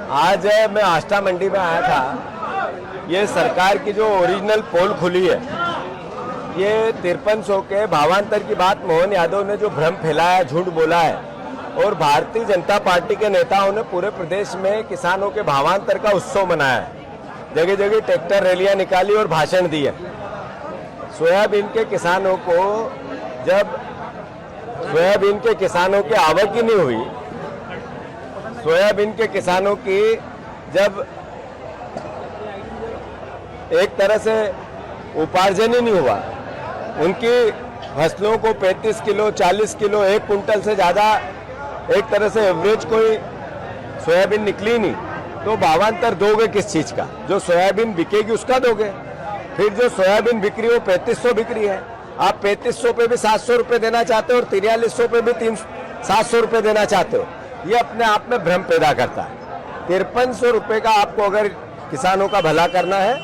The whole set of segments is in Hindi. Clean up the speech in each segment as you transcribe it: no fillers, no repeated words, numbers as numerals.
आज मैं आष्टा मंडी में आया था। ये सरकार की जो ओरिजिनल पोल खुली है, ये 5300 के भावांतर की बात मोहन यादव ने जो भ्रम फैलाया, झूठ बोला है, और भारतीय जनता पार्टी के नेताओं ने पूरे प्रदेश में किसानों के भावांतर का उत्सव मनाया है। जगह जगह ट्रैक्टर रैलियां निकाली और भाषण दिए। सोयाबीन के किसानों को जब सोयाबीन के किसानों की आवक ही नहीं हुई, सोयाबीन के किसानों की जब एक तरह से उपार्जन ही नहीं हुआ, उनकी फसलों को 35 किलो 40 किलो 1 कुंटल से ज़्यादा एक तरह से एवरेज कोई सोयाबीन निकली नहीं, तो भावांतर दोगे किस चीज़ का? जो सोयाबीन बिकेगी उसका दोगे। फिर जो सोयाबीन बिक रही हो 3500 बिक रही है, आप 3500 पे भी 700 रुपये देना चाहते हो और 4300 पे भी 700 रुपये देना चाहते हो। ये अपने आप में भ्रम पैदा करता है। 5300 रुपये का आपको अगर किसानों का भला करना है,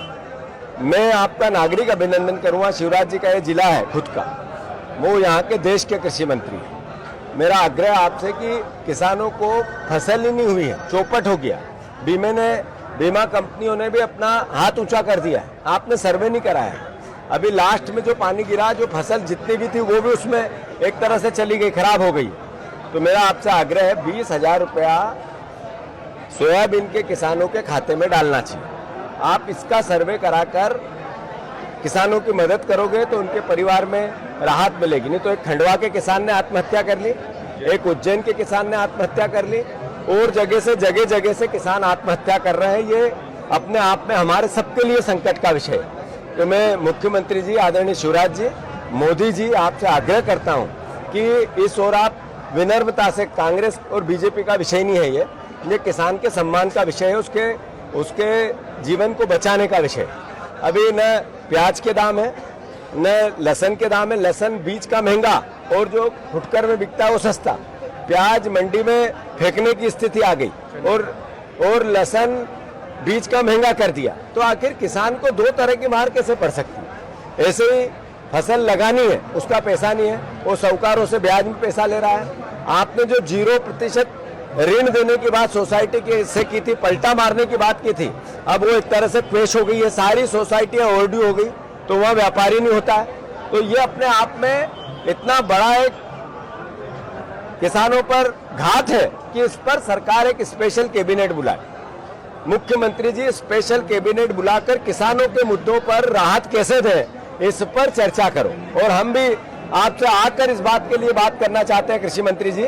मैं आपका नागरिक अभिनंदन करूंगा। शिवराज जी का ये जिला है खुद का, वो यहाँ के देश के कृषि मंत्री हैं। मेरा आग्रह आपसे कि किसानों को फसल ही नहीं हुई है, चौपट हो गया। बीमा कंपनियों ने भी अपना हाथ ऊंचा कर दिया है, आपने सर्वे नहीं कराया। अभी लास्ट में जो पानी गिरा, जो फसल जितनी भी थी वो भी उसमें एक तरह से चली गई, खराब हो गई। तो मेरा आपसे आग्रह है 20,000 रुपया सोयाबीन के किसानों के खाते में डालना चाहिए। आप इसका सर्वे कराकर किसानों की मदद करोगे तो उनके परिवार में राहत मिलेगी। नहीं तो एक खंडवा के किसान ने आत्महत्या कर ली, एक उज्जैन के किसान ने आत्महत्या कर ली, और जगह से किसान आत्महत्या कर रहे हैं। ये अपने आप में हमारे सबके लिए संकट का विषय है। तो मैं मुख्यमंत्री जी, आदरणीय शिवराज जी, मोदी जी, आपसे आग्रह करता हूं कि इस ओर आप विनम्रता से, कांग्रेस और बीजेपी का विषय नहीं है ये किसान के सम्मान का विषय है, उसके जीवन को बचाने का विषय है। अभी न प्याज के दाम है, न लहसुन के दाम है। लहसुन बीज का महंगा और जो फुटकर में बिकता है वो सस्ता। प्याज मंडी में फेंकने की स्थिति आ गई और लहसुन बीज का महंगा कर दिया। तो आखिर किसान को दो तरह की मार कैसे पड़ सकती है? ऐसे ही फसल लगानी है, उसका पैसा नहीं है, वो साहूकारों से ब्याज में पैसा ले रहा है। आपने जो 0% ऋण देने की बात सोसाइटी के से की थी, पलटा मारने की बात की थी, अब वो एक तरह से पेश हो गई है। सारी सोसाइटियां ओवरड्यू हो गई, तो वह व्यापारी नहीं होता है। तो ये अपने आप में इतना बड़ा एक किसानों पर घात है कि इस पर सरकार एक स्पेशल कैबिनेट बुलाए। मुख्यमंत्री जी, स्पेशल कैबिनेट बुलाकर किसानों के मुद्दों पर राहत कैसे दें, इस पर चर्चा करो। और हम भी आपसे आकर इस बात के लिए बात करना चाहते हैं, कृषि मंत्री जी,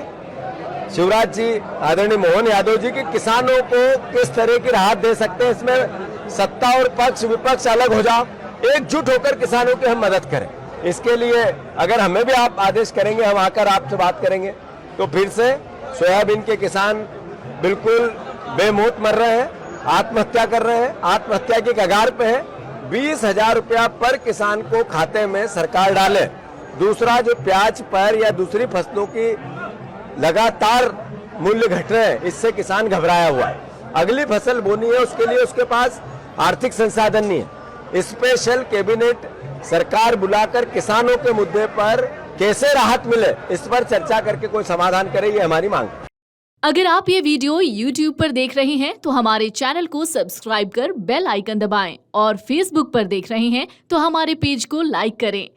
शिवराज जी, आदरणीय मोहन यादव जी, कि किसानों को किस तरह की राहत दे सकते हैं। इसमें सत्ता और पक्ष विपक्ष अलग हो जाओ, एकजुट होकर किसानों की हम मदद करें। इसके लिए अगर हमें भी आप आदेश करेंगे, हम आकर आपसे बात करेंगे। तो फिर से सोयाबीन के किसान बिल्कुल बेमौत मर रहे हैं, आत्महत्या कर रहे हैं, आत्महत्या की कगार पे है। 20,000 रुपया पर किसान को खाते में सरकार डाले। दूसरा, जो प्याज पर या दूसरी फसलों की लगातार मूल्य घट रहे हैं, इससे किसान घबराया हुआ है। अगली फसल बोनी है, उसके लिए उसके पास आर्थिक संसाधन नहीं है। स्पेशल कैबिनेट सरकार बुलाकर किसानों के मुद्दे पर कैसे राहत मिले, इस पर चर्चा करके कोई समाधान करे, ये हमारी मांग है। अगर आप ये वीडियो YouTube पर देख रहे हैं तो हमारे चैनल को सब्सक्राइब कर बेल आइकन दबाएं, और Facebook पर देख रहे हैं तो हमारे पेज को लाइक करें।